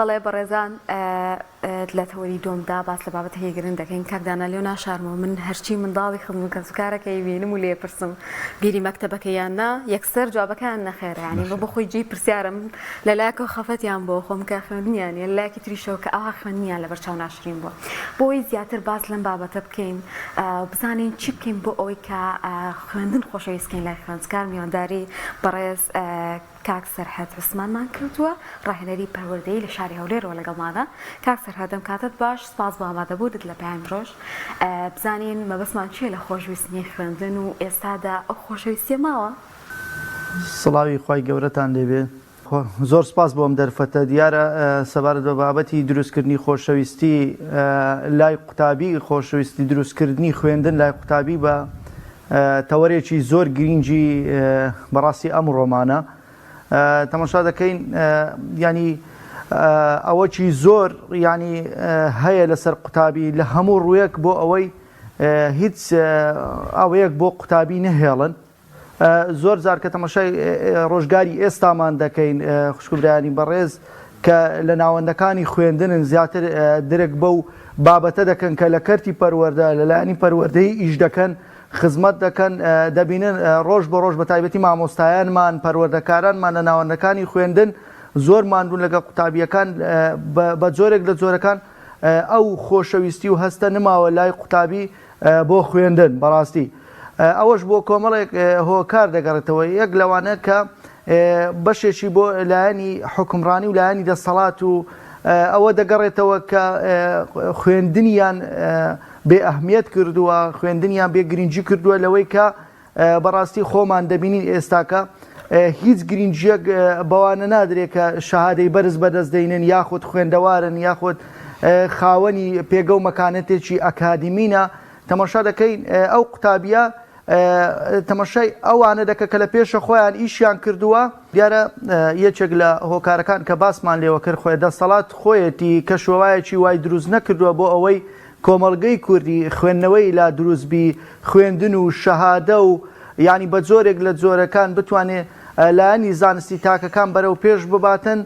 بەڵێ بەڕێزان لە تەوەری دۆمدا باس لە بابەت هەیە گرنگ دەکەین کاکدانا لێو ناشارمەوە من هەرچی منداڵی خزم کەسوکارەکەی بینم و لێ پرسم بیری مەکتەبەکە یان نا یەکسەر جوابەکان نەخێرە ینی بە خۆی جێی پرسیارم لەلایەکەوە خەفەتیان بۆ خۆم کە خوێندنیان یان لایەکی تریشەوە کە ئەوها خوێندنیان لەبەر چاو ناشرین بووە بۆی زیاتر باس لەم بابەتە بکەین بزانین چی بکەین بۆ ئەوەی کە خوێندن خۆشەویستکەین لای خوێندکار میوانداری بەڕێز کاک سەرحەد عوسمانمان کردووە ڕاهێنەری پەروەردەیی لە شاری هەولێرەوە لەگەڵمانە کاک سەرحەدەم کاتت باش سپاس بۆ ئامادەبوودت لە پایان ڕۆژ بزانین مەبەستمان چییە لە خۆشەویستنی خوێندن و ئێستادا ئەو خۆشەویستیە ماوە سڵاوی خوای گەورەتان لێبێ زۆر سپاس بۆم دەرفەتە دیارە سەبارەت بە بابەتی دروستکردنی خۆشەویستی لای قوتابی خۆشەویستی دروستکردنی خوێندن لای قوتابی بە تەوەرێکی زۆر گرنگی بەڕاستی ئەم ڕۆمانە تەماشا دەکەین ینی ئەوەی زۆر ینی هەیە لەسەر قوتابی لە هەموو ڕوویەک بۆ ئەوەی هیچ ئەوەیەک بۆ قوتابی نەهێڵن زۆر جار کە تەماشای ڕۆژگاری ئێستامان دەکەین خوشکبرایانی بەڕێز کە لە ناوەندەکانی خوێندنن زیاتر درک بەو بابەتە دەکەن کە لە کەرتی پەروەردە لەلایەنی پەروەردەی ئیش دەکەن خزمەت دەکەن دەبینن ڕۆژ بە ڕۆژ بە تایبەتی مامۆستایانمان پەروەردەکارانمان لە ناوەندەکانی خوێندن زۆر ماندوون لەگە قوتابیەکان بە جۆرێک لە جۆرەکان ئەو خۆشەویستی و هەستە نماوە لای قوتابی بۆ خوێندن بەڕاستی ئەوەش بۆ کۆمەڵێک هۆکار دەگەڕێتەوە یەک لەوانە کە بەشێکی بۆ لایەنی حکومڕانی و لایەنی دەسەڵات و ئەوە دەگەڕێتەوە کە خوێندنیان بێ ئەهمیەت کردووە خوێندنیان بێ گرنگی کردووە لەوەی کە بەڕاستی خۆمان دەبینین ئێستاکە هیچ گرنگیەک بەوانە نادرێت کە شەهادەی بەرز بەدەستدەینن یاخود خوێندەوارن یاخود خاوەنی پێگە و مەکانەتێکی ئەکادیمینە تەماشا دەکەین ئەو قوتابیە تەماشای ئەوانە دەکە کە لە پێشە خۆیان ئیشیان کردووە دیارە یەکێک لە هۆکارەکان کە باسمان لێوە کرد خۆی دەسەڵات خۆیەتی کە شێوایەکی وای دروست نەکردووە بۆ ئەوەی کۆمەڵگەی کوردی خوێندنەوەی لا دروستبی خوێندن و شەهادە و ینی بە جۆرێک لە جۆرەکان بتوانێت لایەنی زانستی تاکەکان بەرەو پێش بباتن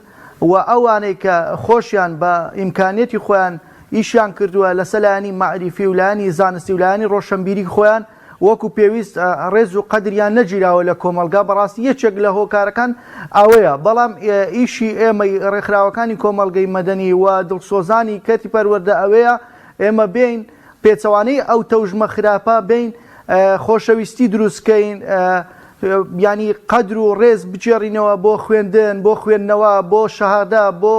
و ئەوانەی کە خۆشیان بە ئیمکانێتی خۆیان ئیشیان کردووە لەسەر لایەنی معریفی و لایەنی زانستی و لایەنی ڕۆشنبیری خۆیان وەکو پێویست ڕێز و قەدریان نەگیراوە لە کۆمەلگا بەڕاستی یەکێک لە هۆکارەکان ئەوەیە بەڵام ئیشی ئێمەی ڕێکخراوەکانی کۆمەلگەی مەدەنی و دڵسۆزانی کەرتی پەروەردە ئەوەیە ئێمە بین پێچەوانەی ئەو تەوژمە خراپە بین خۆشەویستی دروستکەین ینی قەدر و ڕێز بچێڕینەوە بۆ خوێندن بۆ خوێندنەوە بۆ شەهادە بۆ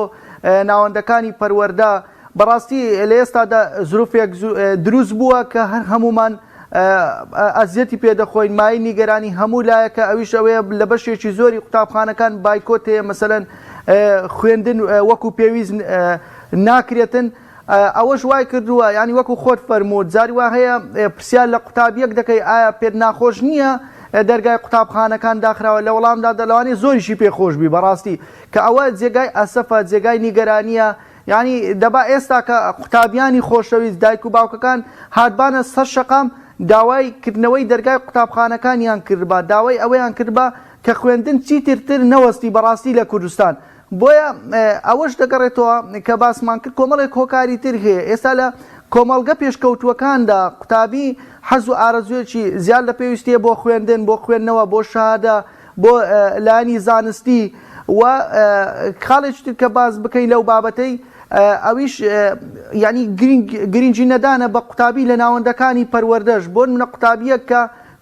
ناوەندەکانی پەروەردە بەڕاستی لە ئێستادا زروفێک دروست بووە کە هەر هەمومان ئەزیەتی پێدەخۆین مای نیگەرانی هەموو لایەکە ئەویش ئەوەیە لە بەشێکی زۆری قوتابخانەکان بایکۆت هەیە مەسەلەن خوێندن وەکو پێویست ناکرێتن ئەوەش وای کردووە ینی وەکو خۆت فەرمووت جاری وا هەیە پرسیار لە قوتابیەک دەکەی ئایا پێت ناخۆش نییە دەرگای قوتابخانەکان داخراوە لە وەڵامدا دەلەوانی زۆریشی پێخۆشبی بەڕاستی کە ئەوە جێگای ئەسەفە جێگای نیگەرانیە ینی دەبا ئێستا کە قوتابیانی خۆشەویست دایک و باوکەکان هاتبانە سەر شەقام داوای کردنەوەی دەرگای قوتابخانەکانیان کردبا داوای ئەوەیان کردبا کە خوێندن چیترتر نەوەستی بەڕاستی لە کوردستان بۆیە ئەوەش دەگەڕێتەوە کە باسمان کرد کۆمەڵێک هۆکاری تر هەیە ئێستا لە کۆمەڵگە پێشکەوتووەکاندا قوتابی حەز و ئارەزوێکی زیاد لە پێویستیە بۆ خوێندن بۆ خوێندنەوە بۆ شەهادە بۆ لایەنی زانستی و خاڵێکی تر کە باز بکەین لەو بابەتەی ئەویش ینی گرنگی نەدانە بە قوتابی لە ناوەندەکانی پەروەردەش بۆ منە قوتابیەک کە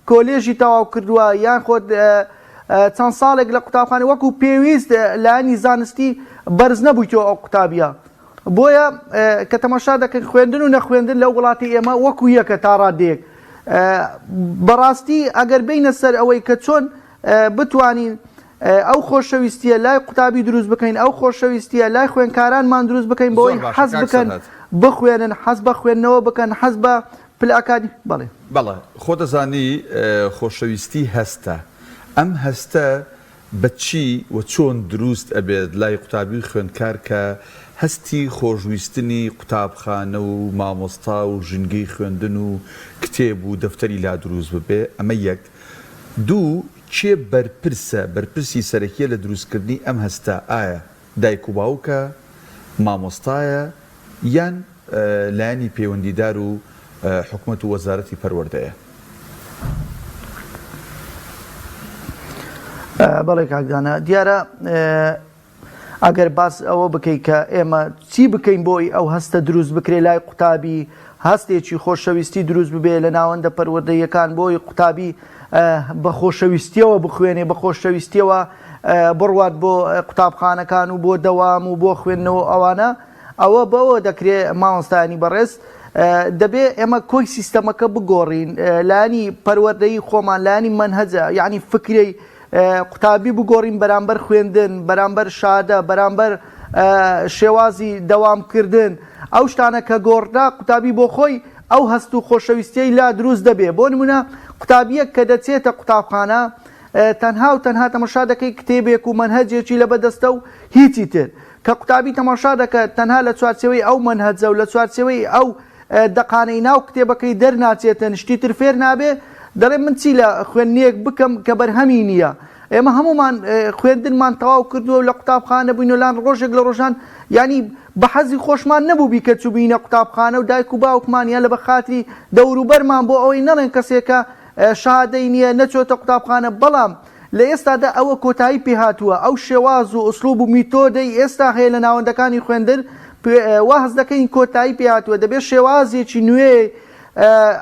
کۆلێژی تەواو کردووە یان خۆت چەند ساڵێک لە قوتابخانە وەکو پێویست لایەنی زانستی بەرز نەبوویتەوە ئەو قوتابیە بۆیە کە تەماشا دەکەن خوێندن و نەخوێندن لەو وڵاتی ئێمە وەکو یەکە تا ڕادێک بەڕاستی ئەگەر بینە سەر ئەوەی کە چۆن بتوانین ئەو خۆشەویستیە لای قوتابی دروست بکەین ئەو خۆشەویستیە لای خوێندکارانمان دروست بکەین بۆی حەز بکەن بخوێنن حەز بە خوێندنەوە بکەن حەز بە پلاکانی بەڵێ خۆ دەزانی خۆشەویستی هەستە ئەم هەستە بە چی و چۆن دروست ئەبێت لای قوتابی خوێندکار کە هەستی خۆشویستنی قوتابخانە و مامۆستا و ژنگی خوێندن و کتێب و دەفتەری لا دروست ببێ ئەمە یەک دوو چێ بەرپرسە بەرپرسی سەرەکیە لە دروستکردنی ئەم هەستە ئایا دایک و باوکە مامۆستایە یان لایەنی پەیوەندیدار و حکوومەت و وەزارەتی پەروەردەیە؟ بەڵێ کاکدانە دیارە ئەگەر باس ئەوە بکەیت کە ئێمە چی بکەین بۆی ئەو هەستە دروست بکرێ لای قوتابی هەستێکی خۆشەویستی دروست ببێ لە ناوەندە پەروەردەیەکان بۆی قوتابی بە خۆشەویستیەوە بخوێنێ بە خۆشەویستیەوە بڕوات بۆ قوتابخانەکان و بۆ دەوام و بۆ خوێندنەوە ئەوانە ئەوە بەوە دەکرێت مامۆستایانی بەڕێز دەبێ ئێمە کۆی سیستەمەکە بگۆڕین لایانی پەروەردەیی خۆمان لایانی منهەجە یعنی فکرەی قوتابی بگۆڕین بەرامبەر خوێندن بەرامبەر شادە بەرامبەر شێوازی دەوامکردن ئەو شتانە کە گۆڕدا قوتابی بۆ خۆی ئەو هەست و خۆشەویستیەی لا دروست دەبێ بۆ نمونە قوتابیەک کە دەچێتە قوتابخانە تەنها و تەنها تەماشا دەکەی کتێبێک و منهەجێکی لە بەدەستە و هیچی تر کە قوتابی تەماشا دەکات تەنها لە چوارچێوەی ئەو منهەجە و لە چوارچێوەی ئەو دەقانەی ناو کتێبەکەی دەرناچێتن شتی تر فێر نابێ دەڵێ من چی لە خوێندنێک بکەم کە بەرهەمی نییە ئێمە هەمومان خوێندنمان تەواو کردووە و لە قوتابخانە بووین و لان ڕۆژێک لە ڕۆژان ینی بە حەزی خۆشمان نەبوو بی کە چوبینە قوتابخانە و دایک و باوکمانیان لە بەخاتری دەوروبەرمان بۆ ئەوەی نەڵێن کەسێکە شادەی نییە نەچۆتە قوتابخانە بەڵام لە ئێستادا ئەوە کۆتایی پێ هاتووە ئەو شێواز و ئوسلوب و میتۆدەی ئێستا هەیە لە ناوەندەکانی خوێندن وا هەز دەکەین کۆتایی پێ هاتووە دەبێت شێوازێکی نوێ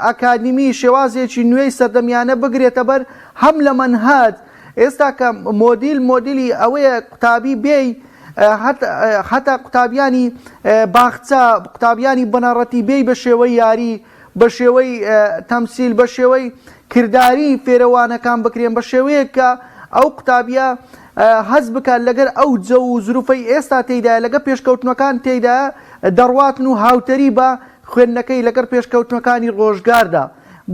ئاکادمی شێوازێکی نوێی سەردەمیانە بگرێتە بەر هەم لە منهاج ئێستا کە مۆدیلی ئەوەیە قوتابی بێی حتا قوتابیانی باخچە قوتابیانی بنەڕەتی بێی بە شێوەی یاری بە شێوەی تەمسیل بە شێوەی کردداری فێرەوانەکان بکرێن بە شێوەیە کە ئەو قوتابیە هەز بکات لەگەر ئەو جە و زروفەی ئێستا تێیدا لەگە پێشکەوتنەکان تێیدا دەڕواتن و هاوتەری بە خوێندنەکەی لەگەر پێشکەوتنەکانی ڕۆژگاردا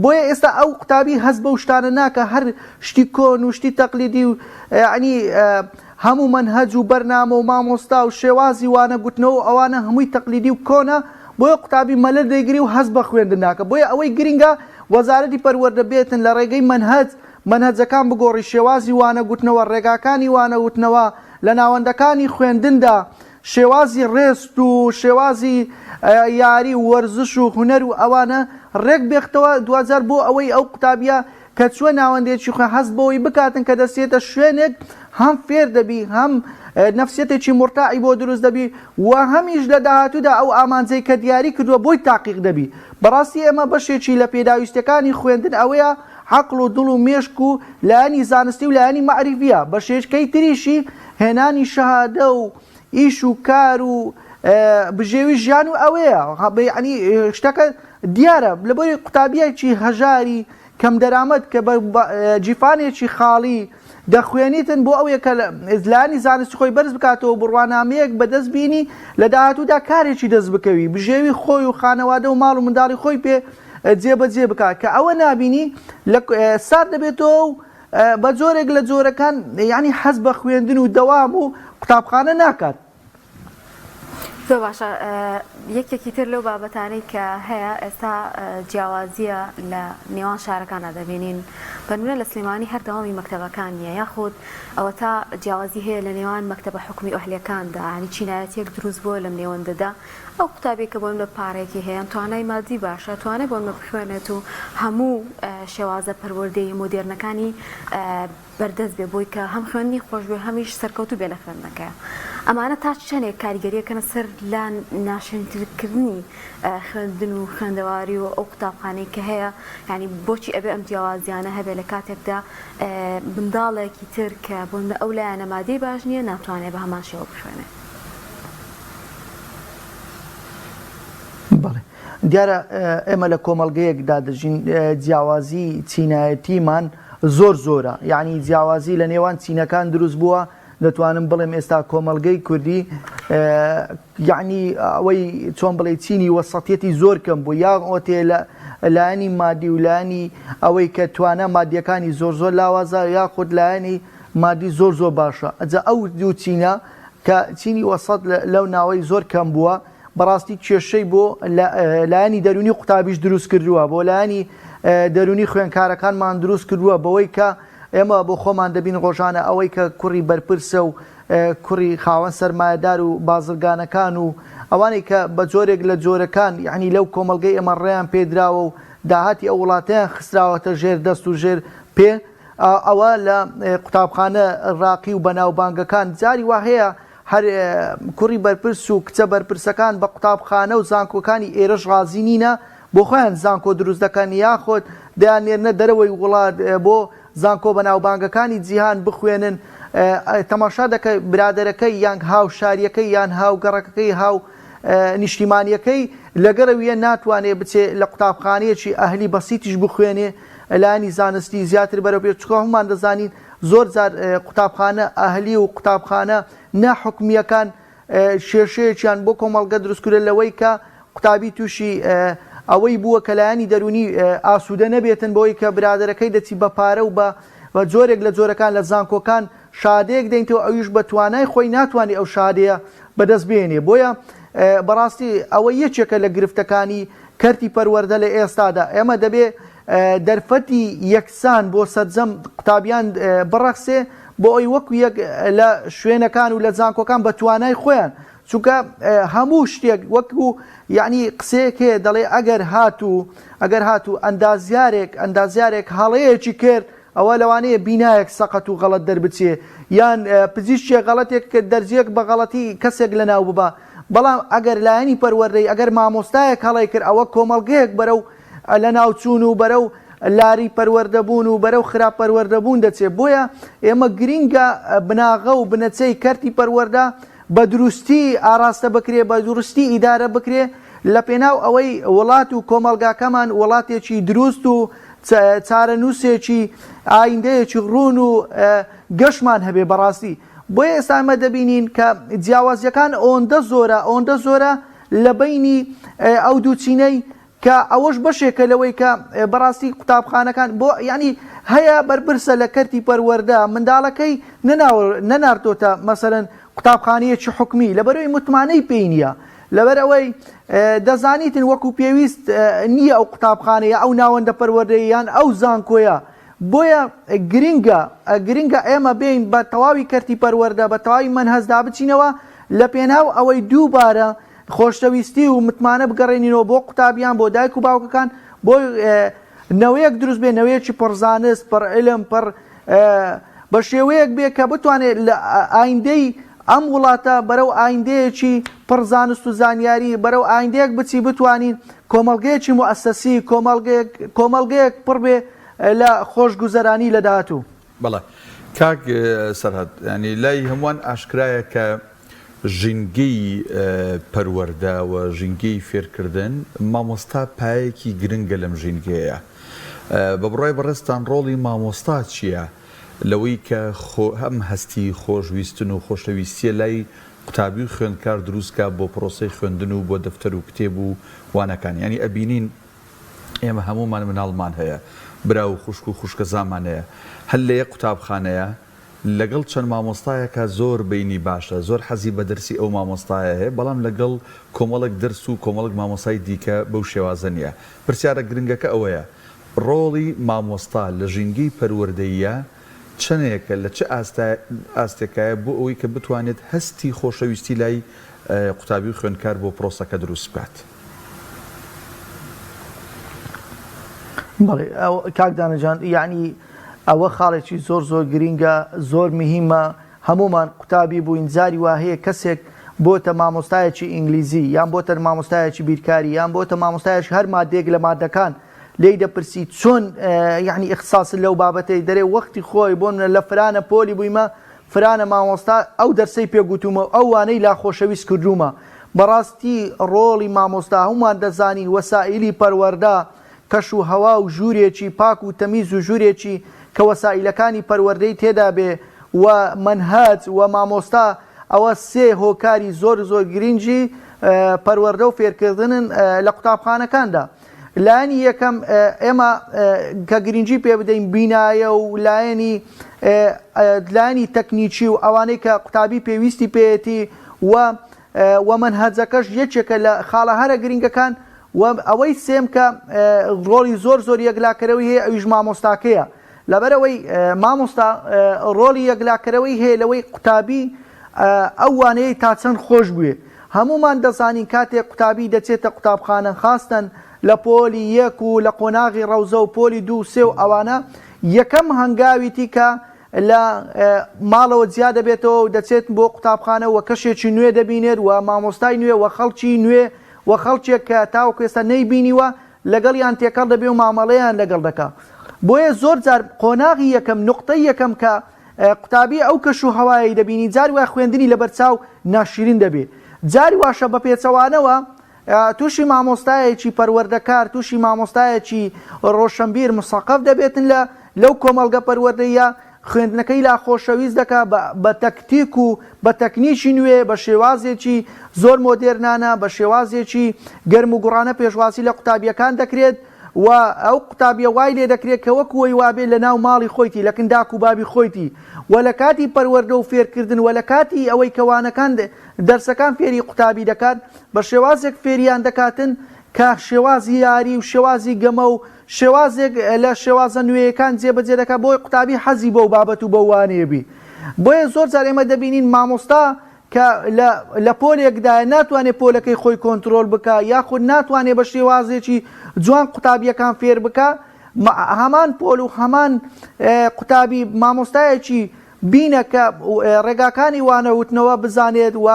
بۆیە ئێستا ئەو قوتابی هەز بە شتانە ناکە هەر شتی کۆن و شتی تەقلیدی و عنی هەموو منهەج و بەرنامە و مامۆستا و شێوازی وانە گوتنەوە ئەوانە هەمووی تەقلیدی و کۆنە بۆیە قوتابی مەلە دەیگری و هەز بە خوێندن ناکە بۆیە ئەوەی گرنگە وەزارەتی پەروەردە بێتن لە ڕێگەی منهەجەکان بگۆڕی شێوازی وانە گوتنەوە ڕێگاکانی وانە گوتنەوە لە ناوەندەکانی خوێندندا شێوازی ڕێست و شێوازی یاری و وەرزش و هونەر و ئەوانە ڕێک بێختەوە دوجار بۆ ئەوەی ئەو قوتابیە کە چوە ناوەندێکی خۆ هەست بەوەی بکاتن کە دەستێتە شوێنێک هەم فێر دەبی هەم نەفسیەتێکی مرتاعی بۆ دروست دەبی و هەمیش لە داهاتوودا ئەو ئامانجەی کە دیاری کردووە بۆی تاقیق دەبی بەڕاستی ئێمە بەشێکی لە پێداویستەکانی خوێندن ئەوەیە عقل و دڵ و مێشک و لایەنی زانستی و لایەنی مەعریفیە بەشێشکەی تریشی هێنانی شەهادە و ئیش و کار و بژێوی ژیان و ئەوەیە ینی شتەکە دیارە لەبەری قوتابیەکی هەژاری کەم دەرامەت کە بە جیفانێکی خاڵی دەخوێنیتن بۆ ئەوەیە کە لایەنی زانستی خۆی بەرز بکاتەوە بڕوانامەیەک بەدەست بینی لە داهاتوودا کارێکی دەست بکەوی بژێوی خۆی و خانەوادە و ماڵ و منداڵی خۆی پێ جێبەجێ بکات کە ئەوە نابینی سار دەبێتەوە و بە جۆرێک لە جۆرەکان ینی حەز بە خوێندن و دەوام و قوتابخانە ناکات. زۆر باشە یەکێکی تر لەو بابەتانەی کە هەیە ئێستا جیاوازیە لە نێوان شارەکانە دەبینین بەنمونە لە سلێمانی هەر دەوامی مەکتەبەکان نیە یاخود ئەوە تا جیاوازی هەیە لە نێوان مەکتەبە حکومی ئەهلیەکاندا ینی چینایەتێک دروست بووە لەم نێوەندەدا ئەو قوتابێک کە بۆم لە پارێکی هەیە توانای مادی باشە توانای بۆم بخوێنێت و هەموو شێوازە پەروەردەی مۆدێرنەکانی بەردەست بێ بۆی کە هەم خوێندنی خۆش بێ هەمیش سەرکەوتو بێ لە خوێندنەکە ئەمانە تا چەندێک کاریگەریەکەنە سەر لە ناشرینترکردنی خوێندن و خوێندەواری و ئەو قوتابخانەی کە هەیە ینی بۆچی ئەبێ ئەم جیاوازیانە هەبێ لە کاتێکدا منداڵێکی تر کە بۆ ئەو لایەنە مادەی باش نییە ناتوانێت بە هەمان شێوە بخوێنێت. بەڵێ دیارە ئێمە لە کۆمەڵگەیەکدا دەژین جیاوازی چینایەتیمان زۆر زۆرە یعنی جیاوازی لە نێوان چینەکان دروست بووە دەتوانم بڵێم ئێستا کۆمەڵگەی کوردی یعنی ئەوەی چۆن بڵێ چینی وەسەتیەتی زۆر کەم بوو یا ئۆتێ لە لایەنی مادی و لایەنی ئەوەی کە توانە مادیەکانی زۆر زۆر لاوازە یاخود لایەنی مادی زۆر زۆر باشە ئەجا ئەو دوو چینە کە چینی وەسەت لەو ناوەی زۆر کەم بووە بەڕاستی کێشەی بۆ لایەنی دەرونی قوتابیش دروست کردووە بۆ لایەنی دەرونی خوێندکارەکانمان دروست کردووە بەوەی کە ئێمە بۆ خۆمان دەبین ڕۆژانە ئەوەی کە کوڕی بەرپرسە و کوڕی خاوەن سەرمایەدار و بازرگانەکان و ئەوانەی کە بە جۆرێک لە جۆرەکان یعنی لەو کۆمەلگەی ئەمە ڕێیان پێدراوە و داهاتی ئەو وڵاتیان خستراوەتە ژێر دەست و ژێر پێ ئەوە لە قوتابخانە ڕاقی و بەناوبانگەکان جاری وا هەیە هەر کوڕی بەرپرس و کچە بەرپرسەکان بە قوتابخانە و زانکۆکانی ئێرەش غازی نینە بۆ خۆیان زانکۆ دروست دەکەن یاخۆت دەیانێنە دەرەوەی وڵات بۆ زانکۆ بەناوبانگەکانی جیهان بخوێنن تەماشا دەکەی برادەرەکەی یان هاو شاریەکەی یان هاو گەڕەکەکەی هاو نیشتیمانیەکەی لەگەرەویە ناتوانێت بچێت لە قوتابخانەیەکی ئەهلی بەسیتیش بخوێنێ لایانی زانستی زیاتر بەرەو پێ چکۆ هەمومان دەزانین زۆر جار قوتابخانە ئەهلی و قوتابخانە ناحکمیەکان شێشەیەکیان بۆ کۆمەڵگە دروستکرێت لەوەی کە قوتابی تووشی ئەوەی بووە کە لایانی دەرونی ئاسوودە نەبێتن بۆی کە برادەرەکەی دەچی بە پارە و بە جۆرێک لە جۆرەکان لە زانکۆکان شادەیەک دەینتەوە ئەویش بە توانای خۆی ناتوانێت ئەو شادەیە بەدەست بێنێ بۆیە بەڕاستی ئەوە یەکێکە لە گرفتەکانی کەرتی پەروەردە لە ئێستادا ئێمە دەبێ دەرفەتی یەکسان بۆ سەرجەم قوتابیان بڕەخسێ بۆ ئەوی وەکو یەک لە شوێنەکان و لە زانکۆکان بە توانای خۆیان چونکە هەموو شتێک وەکو یعنی قسەیەک هەیە دەڵێ ئەگەر هاتوو ئەندازیارێک هەڵەیەکی کرد ئەوە لەوانەیە بینایەک سەقەت و غەڵەت دەربچێ یان پزیشکێک غەڵەتێک کرد دەرزیەک بە غەڵەتی کەسێک لەناو ببە بەڵام ئەگەر لایەنی پەروەردەی ئەگەر مامۆستایەک هەڵی کرد ئەوە کۆمەڵگەیەک بەرەو لە ناوچوون و بەرەو لاری پەروەردەبوون و بەرەو خراپ پەروەردەبوون دەچێت بۆیە ئێمە گرینگە بناغە و بنەچەی کەرتی پەروەردە بە دروستی ئاراستە بکرێ بە دروستی ئیدارە بکرێ لە پێناو ئەوەی وڵات و کۆمەلگاکەمان وڵاتێکی دروست و چارەنووسێکی ئایندەیەکی ڕوون و گەشمان هەبێ بەڕاستی بۆیە ئێستا ئێمە دەبینین کە جیاوازیەکان ئەوەندە زۆرە لە بینی ئەو دووچینەی کە ئەوەش بەشێکە لەوەی کە بەڕاستی قوتابخانەکان بۆ ینی هەیە بەرپرسە لە کەرتی پەروەردە منداڵەکەی نەناردۆتە مەسەرەن قوتابخانەیەکی حکمی لەبەرەوەی متمانەی پێی نییە لەبەر ئەوەی دەزانیتن وەکو پێویست نییە ئەو قوتابخانەیە ئەو ناوەندە پەروەردەیان ئەو زانکۆیە بۆیە گرینگە ئێمە بین بە تەواوی کەرتی پەروەردە بە تەواوی مەنهەزدا بچینەوە لە پێناو ئەوەی دووبارە خۆشەویستی و متمانە بگەڕێنینەوە بۆ قوتابیان بۆ دایک و باوکەکان بۆ نەوەیەک دروست بێ نەوەیەکی پڕزانست پڕ علم پڕ بە شێوەیەک بێ کە بتوانێت لە ئایندەی ئەم وڵاتە بەرەو ئایندەیەکی پڕزانست و زانیاری بەرەو ئایندەیەک بچی بتوانین کۆمەڵگەیەکی موەسسەسی کۆمەڵگەیەک پڕ بێ لە خۆشگوزەرانی لە داهاتوو. بەڵێ کاک سەرهەد ینی لای هەمووان ئاشکرایە کە ژینگەی پەروەردە و ژینگەی فێرکردن مامۆستا پایەکی گرنگە لەم ژینگەیە بە بڕای بەڕێستان ڕۆڵی مامۆستا چییە لەوەی کە هەم هەستی خۆشویستن و خۆشەویستیە لای قوتابی و خوێندکار دروستکە بۆ پرۆسەی خوێندن و بۆ دەفتەر و کتێب و وانەکان ینی ئەبینین ئێمە هەمومان مناڵمان هەیە برا و خوشک و خوشکە زامانەیە هەل لە یەک قوتابخانەیە لەگەڵ چەند مامۆستایەکە زۆر بینی باشە زۆر حەزی بە دەرسی ئەو مامۆستایە هەیە بەڵام لەگەڵ کۆمەڵک دەرس و کۆمەڵک مامۆستای دیکە بەو شێوازە نیە پرسیارە گرنگەکە ئەوەیە ڕۆڵی مامۆستا لە ژینگەی پەروەردەییە چەندێکە لە چه ئاستێکایە بۆ ئەوەی کە بتوانێت هەستی خۆشەویستی لای قوتابی و خوێندکار بۆ پرۆسەکە دروست بکات. بەڵێ کاک دانەجان یعنی ئەوە خاڵێکی زۆر گرینگە زۆر مهمە هەمومان قوتابی بووین جاری وا هەیە کەسێک بۆتە مامۆستایەکی ئینگلیزی یان بۆتە مامۆستایەکی بیرکاری یان بۆتە مامۆستایەکی هەر مادێک لە مادەکان لێی دەپرسی چۆن یعنی ئیخساس لەو بابەتەی دەرێ وەختی خۆی بۆ لە فرانە پۆلی بوویمە فرانە مامۆستا ئەو دەرسەی پێگوتومە ئەو وانەی لا خۆشەویست کردومە بەڕاستی ڕۆڵی مامۆستا هەمومان دەزانین وەسائیلی پەروەردە کەش و هەوا و ژوورێکی پاک و تەمیز و ژوورێکی کە وەسائیلەکانی پەروەردەی تێدا بێ و مەنهەج و مامۆستا ئەوە سێ هۆکاری زۆر گرنگی پەروەردە و فێرکردنن لە قوتابخانەکاندا لایەنی یەکەم ئێمە کە گرنگی پێ بدەین بینایە و لایەنی تەکنیکی و ئەوانەی کە قوتابی پێویستی پێێتی و مەنهەجەکەش یەکێکە لە خاڵە هەرە گرنگەکان و ئەوەی سێم کە ڕۆڵی زۆر یەکلاکەرەوەی هەیە ئەویش مامۆستاکەیە لەبەرەوەی مامۆستا ڕۆڵی یەکلاکەرەوەی هەیە لەوەی قوتابی ئەو وانەیە تا چەند خۆش بوێ هەمومان دەزانین کاتێک قوتابی دەچێتە قوتابخانە خاستن لە پۆلی 1 و لە قۆناغی ڕەوزە و پۆلی 2 و 3 و ئەوانە یەکەم هەنگاویتی کە لە ماڵەوە جیا دەبێتەوە و دەچێت بۆ قوتابخانە و کەشێکی نوێ دەبینێت و مامۆستای نوێ و خەڵکی نوێ و خەڵکێک کە تاوەکو ئێستا نەیبینیوە لەگەڵیان تێکەڵ دەبێ و مامەڵەیان لەگەڵ دەکا بۆیە زۆر جار قۆناغی یەکەم نقطەی یەکەم کە قوتابی ئەو کەش و هەوایی دەبینی جاری وای خوێندنی لەبەرچاو ناشرین دەبێ جاری واشە بە پێچەوانەوە تووشی مامۆستایەکی پەروەردەکار تووشی مامۆستایەکی ڕۆشنبیر مسەقف دەبێتن لەو کۆمەڵگە پەروەردەیە خوێندنەکەی لا خۆشەویست دەکا بە تەکتیک و بە تەکنیکی نوێ بە شێوازێکی زۆر مۆدێرنانە بە شێوازێکی گەرم و گوڕانە پێشواسی لە قوتابیەکان دەکرێت و ئەو قوتابیە وای لێ دەکرێت کە وەکوەی وابێ لە ناو ماڵی خۆیتی لە کنداک و بابی خۆیتی و لە کاتی پەروەردە و فێرکردن و لە کاتی ئەوەی کەوانەکان دەرسەکان فێری قوتابی دەکات بە شێوازێک فێریان دەکاتن کە شێوازی یاری و شێوازی گەمە و شێوازێک لە شێوازە نوێیەکان جێبەجێ دەکات بۆی قوتابی حەزی بەو بابەت و بەوانەیە بی بۆیە زۆر جار ئێمە دەبینین مامۆستا کە لە پۆلێکدایە ناتوانێت پۆلەکەی خۆی کۆنتترۆل بکە یاخود ناتوانێت بە شێوازێکی جوان قوتابیەکان فێر بکە هەمان پۆل و هەمان قوتابی مامۆستایەکی بینە کە ڕێگاکانی وانەوتنەوە بزانێت و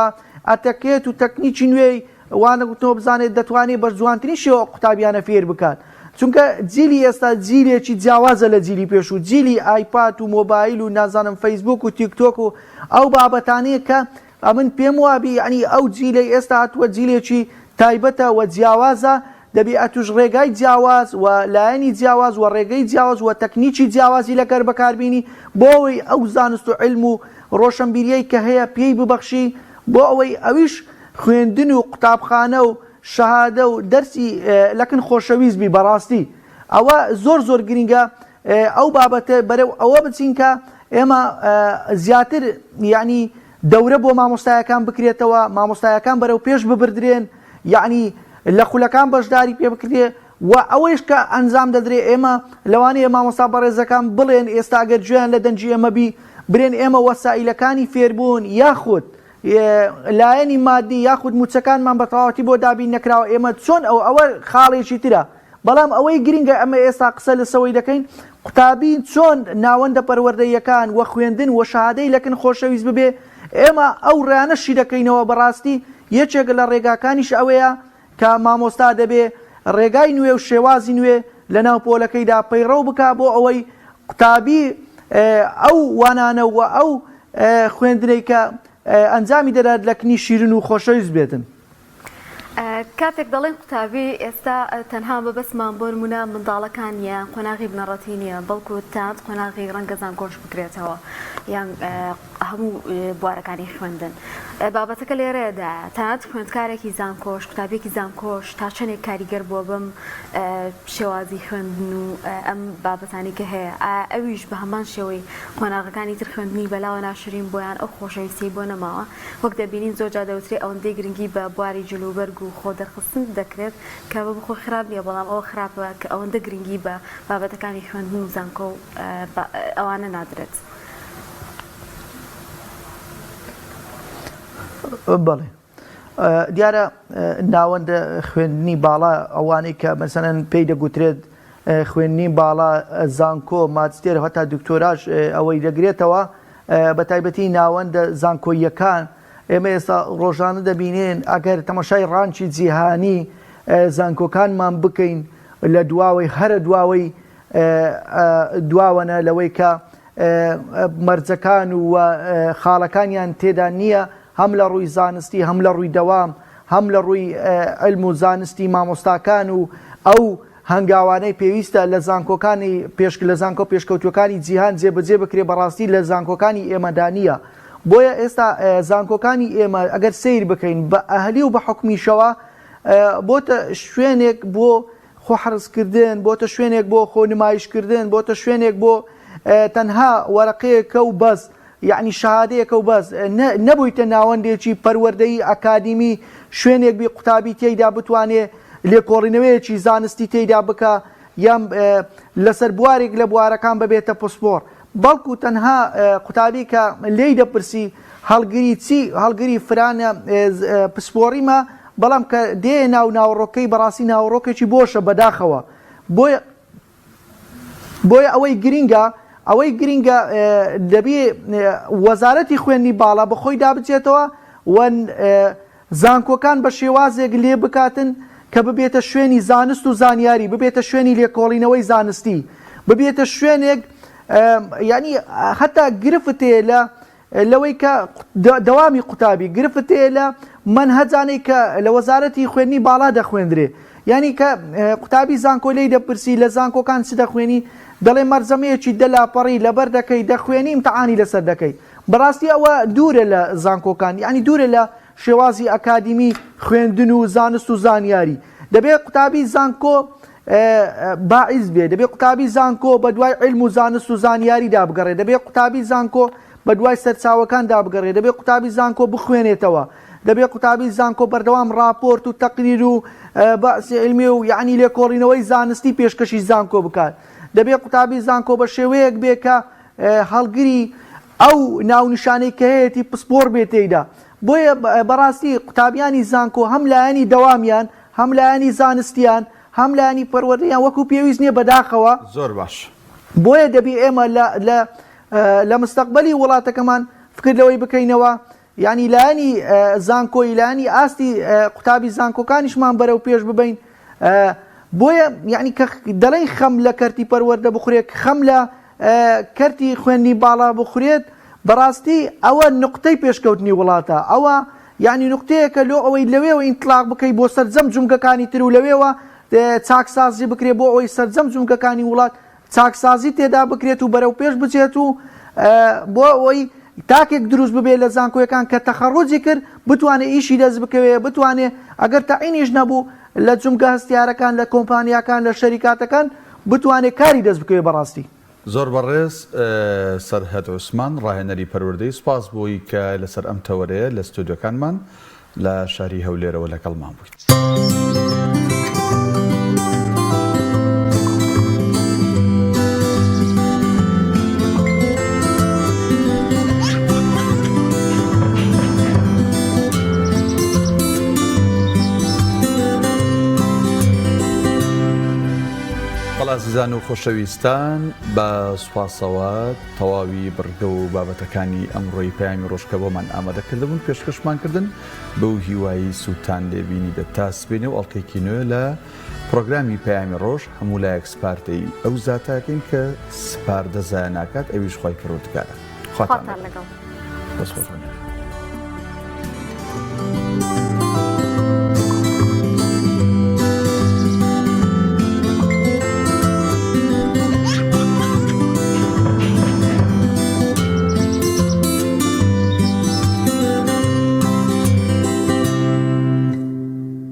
ئەتەکێت و تەکنیکی نوێی وانەوتنەوە بزانێت دەتوانێت بە جوانترین شێوە قوتابیانە فێر بکات چونکە جیلی ئێستا جیلێکی جیاوازە لە جیلی پێش و جیلی ئایپات و مۆبایل و نازانم فەیسبوک و تیکتۆک و ئەو بابەتانەیە کە ئەمن پێم وابی ئەنی ئەو جیلەی ئێستا هاتووە جیلێکی تایبەتە و جیاوازە دەبێ ئەتوش ڕێگای جیاواز و لایەنی جیاواز و ڕێگەی جیاواز و تەکنیکی جیاوازی لەگەر بەکاربینی بۆ ئەوەی ئەو زانست و علم و ڕۆشنبیریەی کە هەیە پێی ببەخشی بۆ ئەوەی ئەویش خوێندن و قوتابخانە و شەهادە و دەرسی لەکن خۆشەویست بی بەڕاستی ئەوە زۆر زۆر گرنگە ئەو بابەتە بەرەو ئەوە بچین کە ئێمە زیاتر یعنی دەورە بۆ مامۆستایەکان بکرێتەوە مامۆستایەکان بەرەو پێش ببردرێن یعنی لە خولەکان بەشداری پێ بکرێ و ئەوەیش کە ئەنجام دەدرێ ئێمە لەوانەیە مامۆستا بەڕێزەکان بڵێن ئێستا ئەگەر گوێیان لە دەنجی ئێمە بی برێن ئێمە وەسائیلەکانی فێربوون یاخود لایەنی مادی یاخود موچەکانمان بە تەواوەتی بۆ دابین نەکراوە ئێمە چۆن ئەوە خاڵێکی ترە بەڵام ئەوەی گرنگە ئەمە ئێستا قسە لەسەوەی دەکەین قوتابی چۆن ناوەندە پەروەردەیەکان وە خوێندن وە شەهادەی لەکن خۆشەویست ببێ ئێمە ئەو ڕانەشی دەکەینەوە بەڕاستی یەکێک لە ڕێگاکانیش ئەوەیە کە مامۆستا دەبێ ڕێگای نوێ و شێوازی نوێ لە ناو پۆلەکەیدا پەیڕەو بکا بۆ ئەوەی قوتابی ئەو وانانە و ئەو خوێندنەی کە ئەنجامی دەدات لەکنی شیرن و خۆشەویست بێتن کاتێک دەڵێن قوتابی ئێستا تەنها بەبەسمان بۆ نمونە منداڵەکان یان قۆناغی بنەڕەتی نییە بەڵکو تاند قۆناغی ڕەنگەزان گۆش بکرێتەوە یان هەموو بوارەکانی خوێندن بابەتەکە لێرەیەدا تاند خوێندکارێکی زانکۆش قوتابێکی زانکۆش تا چەندێک کاریگەر بۆ بم شێوازی خوێندن و ئەم بابەتانی کە هەیە ئەویش بە هەمان شێوەی قۆناغەکانی تر خوێندنی بەلاوە ناشرین بۆیان ئەو خۆشەویستی بۆ نەماوە وەک دەبینین زۆرجا دەوترێ ئەوەندەی گرنگی بە بواری جلوبەرگ و خۆ دەرخستن دەکرێت کە بە بخۆ خراپ نیە بەڵام ئەوە خراپە کە ئەوەندە گرنگی بە بابەتەکانی خوێندن و زانکۆ و ئەوانە نادرێت. بەڵێ دیارە ناوەندە خوێندنی باڵا ئەوانەی کە مەسەنەن پێی دەگوترێت خوێندنی باڵا زانکۆ ماجستێر هەتا دکتۆراژ ئەوەی دەگرێتەوە بە تایبەتی ناوەندە زانکۆیەکان ئێمە ئێستا ڕۆژانە دەبینێن ئەگەر تەماشای ڕانچی جیهانی زانکۆکانمان بکەین لە دواوەی هەرە دواوەنە لەوەی کە مەرجەکان و خاڵەکانیان تێدا نییە هەم لە ڕووی زانستی هەم لە ڕووی دەوام هەم لە ڕووی علم و زانستی مامۆستاکان و ئەو هەنگاوانەی پێویستە لە زانکۆکانی لە زانکۆ پێشکەوتوەکانی جیهان جێبەجێ بکرێ بەڕاستی لە زانکۆکانی ئێمەدا نییە بۆیە ئێستا زانکۆکانی ئێمە ئەگەر سیر بکەین بە ئەهلی و بە حکمیشەوە بۆتە شوێنێک بۆ خۆحرزکردن بۆتە شوێنێک بۆ خۆنمایشکردن بۆتە شوێنێک بۆ تەنها وەرەقەیەکە و بەس یعنی شەهادەیەکە و بەس نەبوویتە ناوەندێکی پەروەردەی ئەکادیمی شوێنێک بی قوتابی تێیدا بتوانێ لێکۆڵینەوەیەکی زانستی تێیدا بکە یان لەسەر بوارێک لە بوارەکان ببێتە پسپۆر بەڵکو تەنها قوتابی کە لێی دەپرسی هەڵگری چی هەڵگری فرانە پسپۆڕیمە بەڵام کە دێ ناوڕۆکەی بەڕاستی ناوڕۆکێکی بۆشە بەداخەوە بۆیە ئەوەی گرینگە دەبێ وەزارەتی خوێندنی باڵا بەخۆی دابچێتەوە و زانکۆکان بە شێوازێک لێ بکاتن کە ببێتە شوێنی زانست و زانیاری ببێتە شوێنی لێکۆڵینەوەی زانستی ببێتە شوێنێک ینی هەتا گرفتێ لەوەی کە دەوامی قوتابی گرفتێ لە منهەجانەی کە لە وەزارەتی خوێندنی باڵا دەخوێندرێ ینی کە قوتابی زانکۆ لێی دەپرسی لە زانکۆکان چ دەخوێنی دەڵێ مەرزەمەیەکی دەلاپەڕی لەبەر دەکەی دەخوێنی امتحانی لەسەر دەکەی بەڕاستی ئەوە دوورە لە زانکۆکان ینی دوورە لە شێوازی ئەکادیمی خوێندن و زانست و زانیاری دەبێت قوتابی زانکۆ باعیز بێ دەبێت قوتابی زانکۆ بە دوای علم و زانست و زانیاری دابگەڕێ دەبێت قوتابی زانکۆ بە دوای سەرچاوەکان دابگەڕێ دەبێت قوتابی زانکۆ بخوێنێتەوە دەبێت قوتابی زانکۆ بەردەوام راپۆرت و تەقریر و باسی علمی و یعنی لێکۆڵینەوەی زانستی پێشکەشی زانکۆ بکات دەبێت قوتابی زانکۆ بە شێوەیەک بێ کە هەڵگری ئەو ناونیشانەی کە هەیەی پسپۆر بێت تێیدا بۆیە بەڕاستی قوتابیانی زانکۆ هەم لایەنی دەوامیان هەم لایەنی زانستیان هەم لایەنی پەروەردەیان وەکو پێویست نییە بەداخەوە زۆر باش بۆیە دەبێ ئێمە لە مستەقبەلی وڵاتەکەمان فکر لەوەی بکەینەوە ینی لایەنی زانکۆی لایەنی ئاستی قوتابی زانکۆکانیشمان بەرەو پێش ببین بۆیە یعنی کە دەڵێن خەم لە کەرتی پەروەردە بخورێت خەم لە کەرتی خوێندنی باڵا بخورێت بەڕاستی ئەوە نقطەی پێشکەوتنی وڵاتە ئەوە یعنی نقطەیەکە لۆ ئەوەی لەوێەوە ئینتلاق بکەی بۆ سەرجەم جومگەکانی تر و لەوێەوە چاکسازی بکرێت بۆ ئەوەی سەرجەم جومگەکانی وڵات چاکسازی تێدا بکرێت و بەرەو پێش بچێت و بۆ ئەوەی تاکێک دروست ببێت لە زانکۆیەکان کە تەخەڕوجی کرد بتوانێت ئیشی دەست بکەوێت بتوانێت ئەگەر تەعینیش نەبوو لە جومگە هەستیارەکان لە کۆمپانیاکان لە شەریکاتەکان بتوانێت کاری دەست بکەوێت بەڕاستی زۆر بەڕێز سەرهەد عوسمان ڕاهێنەری پەروەردەی سوپاس بۆی کە لەسەر ئەم تەوەرەیە لە ستودیۆکانمان لە شاری هەولێرەوە لەگەڵمان بوویت. عزیزان و خۆشەویستان بە سوپاسەوە تەواوی بڕگە و بابەتەکانی ئەمڕۆی پەیامی ڕۆژکە بۆمان ئامادەکردبوون پێشکەشمان کردن بەو هیوایی سووتان لێبینی بە تاسبێنێ و ئەڵلقەیەکی نوێ لە پرۆگرامی پەیامی ڕۆژ هەموو لایەک سپارتەی ئەو زاتاکەین کە سپاردەزای ناکات ئەویش خۆی پەروەردگارە خواتان لەگەڵ.